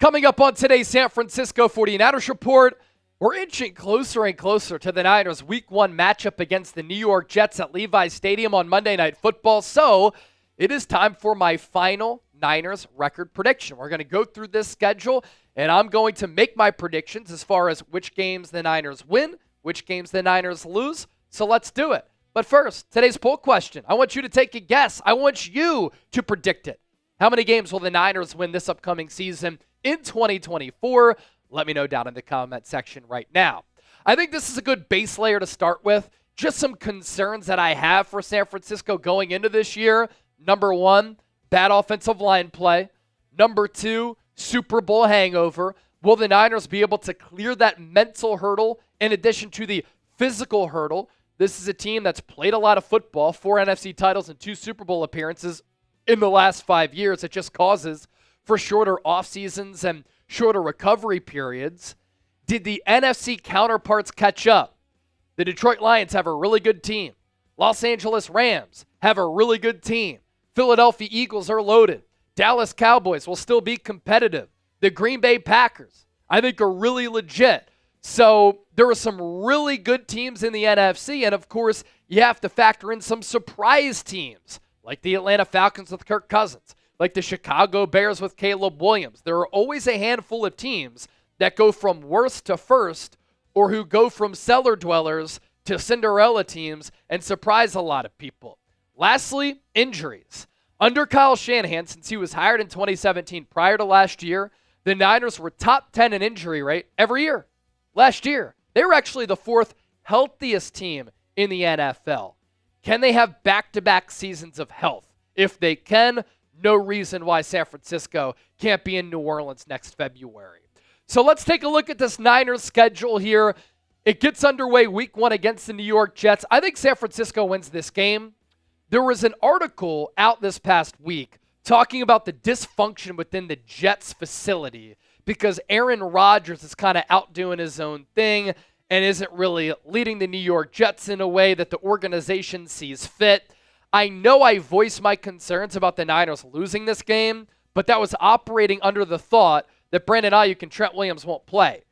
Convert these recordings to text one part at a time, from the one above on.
Coming up on today's San Francisco 49ers report, we're inching closer and closer to the Niners' Week 1 matchup against the New York Jets at Levi's Stadium on Monday Night Football. So it is time for my final Niners record prediction. We're going to go through this schedule, and I'm going to make my predictions as far as which games the Niners win, which games the Niners lose. So let's do it. But first, today's poll question. I want you to take a guess. I want you to predict it. How many games will the Niners win this upcoming season in 2024? Let me know down in the comment section right now. I think this is a good base layer to start with. Just some concerns that I have for San Francisco going into this year. Number one, bad offensive line play. Number two, Super Bowl hangover. Will the Niners be able to clear that mental hurdle in addition to the physical hurdle? This is a team that's played a lot of football, 4 NFC titles and 2 Super Bowl appearances in the last 5 years. It just causes for shorter off seasons and shorter recovery periods. Did the NFC counterparts catch up? The Detroit Lions have a really good team. Los Angeles Rams have a really good team. Philadelphia Eagles are loaded. Dallas Cowboys will still be competitive. The Green Bay Packers, I think, are really legit. So there are some really good teams in the NFC, and of course, you have to factor in some surprise teams, like the Atlanta Falcons with Kirk Cousins, like the Chicago Bears with Caleb Williams. There are always a handful of teams that go from worst to first, or who go from cellar dwellers to Cinderella teams and surprise a lot of people. Lastly, injuries. Under Kyle Shanahan, since he was hired in 2017 prior to last year, the Niners were top 10 in injury rate every year. Last year, they were actually the 4th healthiest team in the NFL. Can they have back-to-back seasons of health? If they can, no reason why San Francisco can't be in New Orleans next February. So let's take a look at this Niners schedule here. It gets underway Week 1 against the New York Jets. I think San Francisco wins this game. There was an article out this past week talking about the dysfunction within the Jets facility because Aaron Rodgers is kind of out doing his own thing and isn't really leading the New York Jets in a way that the organization sees fit. I know I voiced my concerns about the Niners losing this game, but that was operating under the thought that Brandon Ayuk and Trent Williams won't play.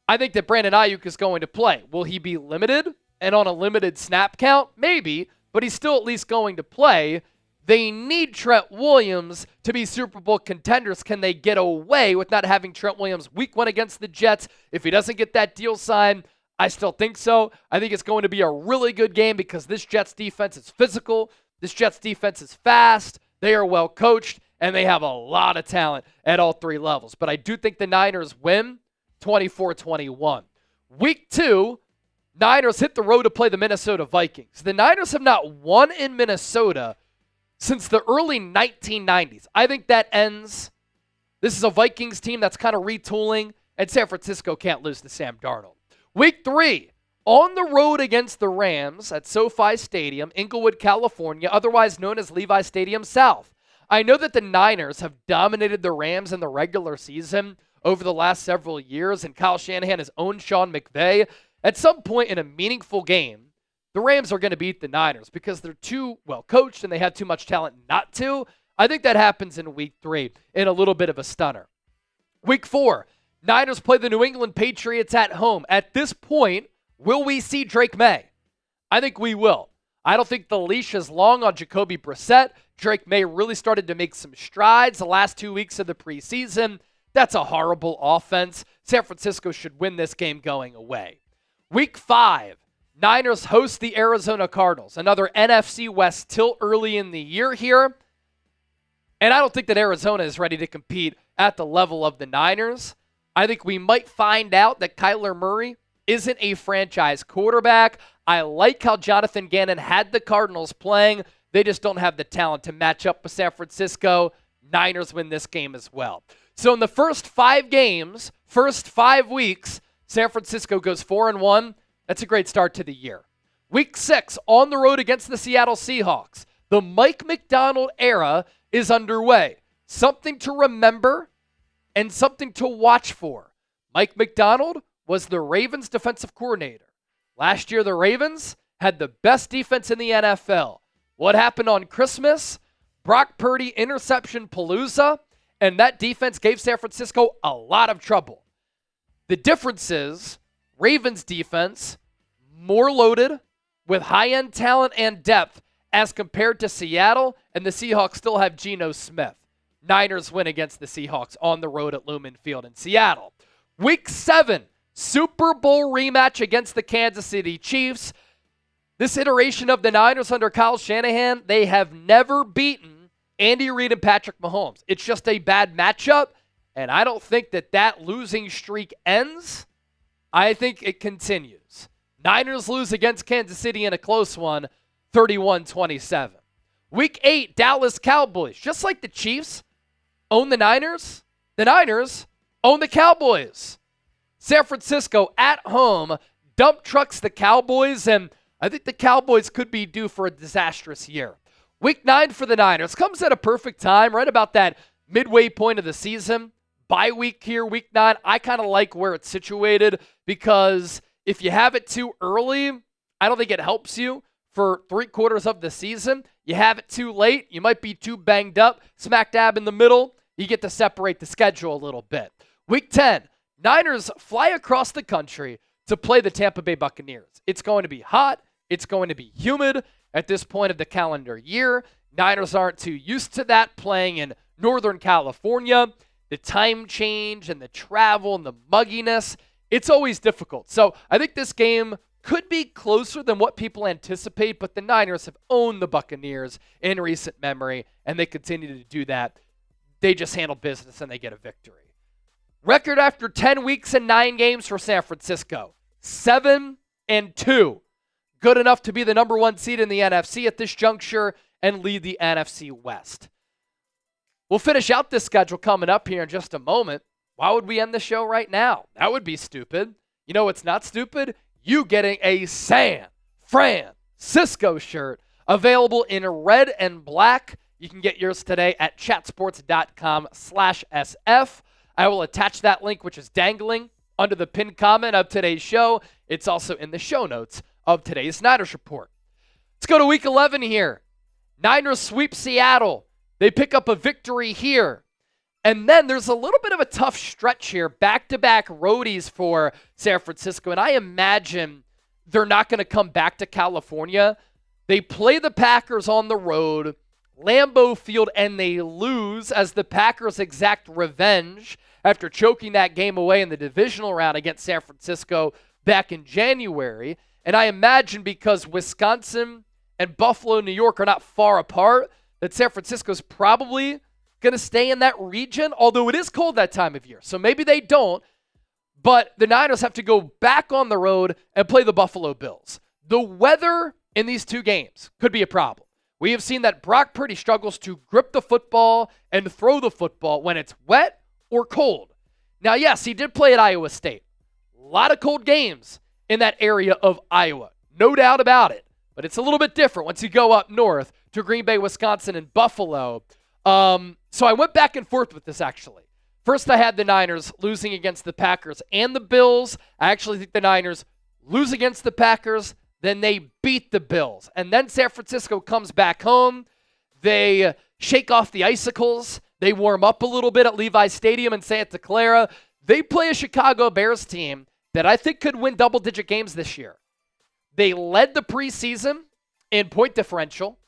I think that Brandon Ayuk is going to play. Will he be limited and on a limited snap count? Maybe, but he's still at least going to play. They need Trent Williams to be Super Bowl contenders. Can they get away with not having Trent Williams Week 1 against the Jets? If he doesn't get that deal signed, I still think so. I think it's going to be a really good game because this Jets defense is physical. This Jets defense is fast. They are well coached, and they have a lot of talent at all 3 levels. But I do think the Niners win 24-21. Week 2, Niners hit the road to play the Minnesota Vikings. The Niners have not won in Minnesota since the early 1990s. I think that ends. This is a Vikings team that's kind of retooling, and San Francisco can't lose to Sam Darnold. Week 3, on the road against the Rams at SoFi Stadium, Inglewood, California, otherwise known as Levi's Stadium South. I know that the Niners have dominated the Rams in the regular season over the last several years, and Kyle Shanahan has owned Sean McVay. At some point in a meaningful game, the Rams are going to beat the Niners because they're too well coached and they have too much talent not to. I think that happens in Week 3 in a little bit of a stunner. Week 4, Niners play the New England Patriots at home. At this point, will we see Drake May? I think we will. I don't think the leash is long on Jacoby Brissett. Drake May really started to make some strides the last 2 weeks of the preseason. That's a horrible offense. San Francisco should win this game going away. Week 5, Niners host the Arizona Cardinals. Another NFC West tilt early in the year here. And I don't think that Arizona is ready to compete at the level of the Niners. I think we might find out that Kyler Murray isn't a franchise quarterback. I like how Jonathan Gannon had the Cardinals playing. They just don't have the talent to match up with San Francisco. Niners win this game as well. So in the first 5 games, first 5 weeks, San Francisco goes 4-1. That's a great start to the year. Week 6, on the road against the Seattle Seahawks. The Mike Macdonald era is underway. Something to remember and something to watch for. Mike Macdonald was the Ravens defensive coordinator. Last year, the Ravens had the best defense in the NFL. What happened on Christmas? Brock Purdy interception palooza, and that defense gave San Francisco a lot of trouble. The difference is Ravens defense, more loaded with high-end talent and depth as compared to Seattle, and the Seahawks still have Geno Smith. Niners win against the Seahawks on the road at Lumen Field in Seattle. Week 7, Super Bowl rematch against the Kansas City Chiefs. This iteration of the Niners under Kyle Shanahan, they have never beaten Andy Reid and Patrick Mahomes. It's just a bad matchup, and I don't think that losing streak ends. I think it continues. Niners lose against Kansas City in a close one, 31-27. Week 8, Dallas Cowboys. Just like the Chiefs own the Niners own the Cowboys. San Francisco at home dump trucks the Cowboys, and I think the Cowboys could be due for a disastrous year. Week 9 for the Niners comes at a perfect time, right about that midway point of the season. Bye week here, week 9. I kind of like where it's situated because if you have it too early, I don't think it helps you for 3/4 of the season. You have it too late, you might be too banged up. Smack dab in the middle, you get to separate the schedule a little bit. Week 10, Niners fly across the country to play the Tampa Bay Buccaneers. It's going to be hot. It's going to be humid at this point of the calendar year. Niners aren't too used to that, playing in Northern California. The time change and the travel and the mugginess, it's always difficult. So I think this game could be closer than what people anticipate, but the Niners have owned the Buccaneers in recent memory, and they continue to do that. They just handle business and they get a victory. Record after 10 weeks and 9 games for San Francisco, 7-2. Good enough to be the number 1 seed in the NFC at this juncture and lead the NFC West. We'll finish out this schedule coming up here in just a moment. Why would we end the show right now? That would be stupid. You know what's not stupid? You getting a San Francisco shirt available in red and black. You can get yours today at chatsports.com/SF. I will attach that link, which is dangling under the pinned comment of today's show. It's also in the show notes of today's Niners Report. Let's go to Week 11 here. Niners sweep Seattle. They pick up a victory here. And then there's a little bit of a tough stretch here. Back-to-back roadies for San Francisco. And I imagine they're not going to come back to California. They play the Packers on the road, Lambeau Field, and they lose as the Packers exact revenge after choking that game away in the divisional round against San Francisco back in January. And I imagine because Wisconsin and Buffalo, New York are not far apart, that San Francisco's probably going to stay in that region, although it is cold that time of year. So maybe they don't, but the Niners have to go back on the road and play the Buffalo Bills. The weather in these two games could be a problem. We have seen that Brock Purdy struggles to grip the football and throw the football when it's wet or cold. Now, yes, he did play at Iowa State. A lot of cold games in that area of Iowa. No doubt about it. But it's a little bit different once you go up north to Green Bay, Wisconsin, and Buffalo. So I went back and forth with this, actually. First, I had the Niners losing against the Packers and the Bills. I actually think the Niners lose against the Packers, then they beat the Bills. And then San Francisco comes back home. They shake off the icicles. They warm up a little bit at Levi's Stadium in Santa Clara. They play a Chicago Bears team that I think could win double-digit games this year. They led the preseason in point differential,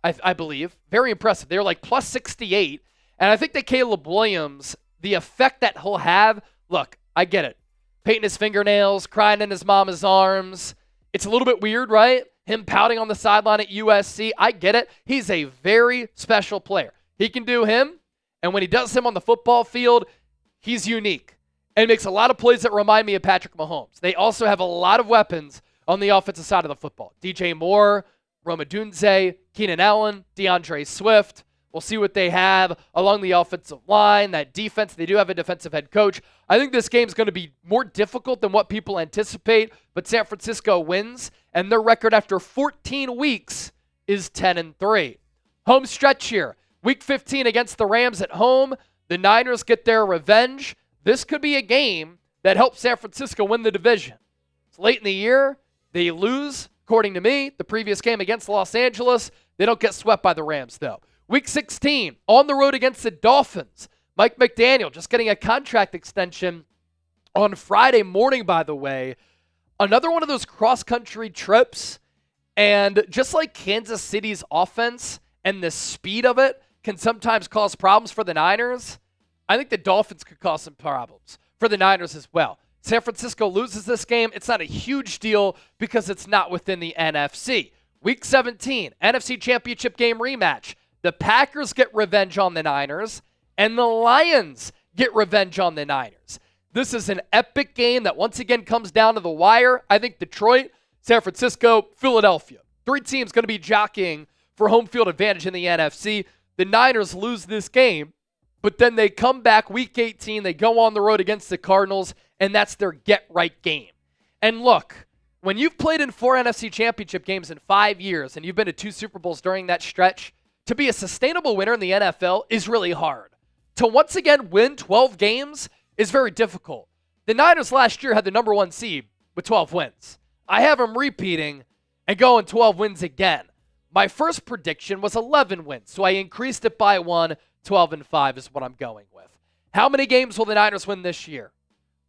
I believe. Very impressive. They're like plus 68. And I think that Caleb Williams, the effect that he'll have, look, I get it. Painting his fingernails, crying in his mama's arms. It's a little bit weird, right? Him pouting on the sideline at USC. I get it. He's a very special player. He can do him, and when he does him on the football field, he's unique and makes a lot of plays that remind me of Patrick Mahomes. They also have a lot of weapons on the offensive side of the football. DJ Moore, Rome Odunze, Keenan Allen, DeAndre Swift. We'll see what they have along the offensive line, that defense. They do have a defensive head coach. I think this game's going to be more difficult than what people anticipate, but San Francisco wins, and their record after 14 weeks is 10-3. Home stretch here. Week 15 against the Rams at home. The Niners get their revenge. This could be a game that helps San Francisco win the division. It's late in the year. They lose, according to me, the previous game against Los Angeles. They don't get swept by the Rams, though. Week 16, on the road against the Dolphins. Mike McDaniel just getting a contract extension on Friday morning, by the way. Another one of those cross-country trips. And just like Kansas City's offense and the speed of it can sometimes cause problems for the Niners, I think the Dolphins could cause some problems for the Niners as well. San Francisco loses this game. It's not a huge deal because it's not within the NFC. Week 17, NFC Championship game rematch. The Packers get revenge on the Niners, and the Lions get revenge on the Niners. This is an epic game that once again comes down to the wire. I think Detroit, San Francisco, Philadelphia. 3 teams going to be jockeying for home field advantage in the NFC. The Niners lose this game, but then they come back week 18. They go on the road against the Cardinals, and that's their get-right game. And look, when you've played in 4 NFC Championship games in 5 years and you've been to 2 Super Bowls during that stretch, to be a sustainable winner in the NFL is really hard. To once again win 12 games is very difficult. The Niners last year had the number 1 seed with 12 wins. I have them repeating and going 12 wins again. My first prediction was 11 wins, so I increased it by 1. 12-5 is what I'm going with. How many games will the Niners win this year?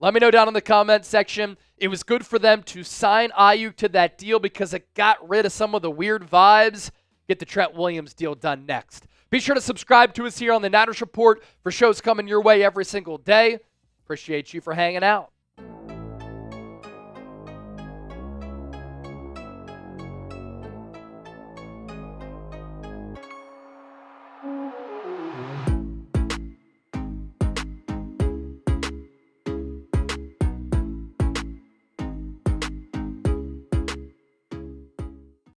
Let me know down in the comment section. It was good for them to sign Ayuk to that deal because it got rid of some of the weird vibes. Get the Trent Williams deal done next. Be sure to subscribe to us here on the Niners Report for shows coming your way every single day. Appreciate you for hanging out.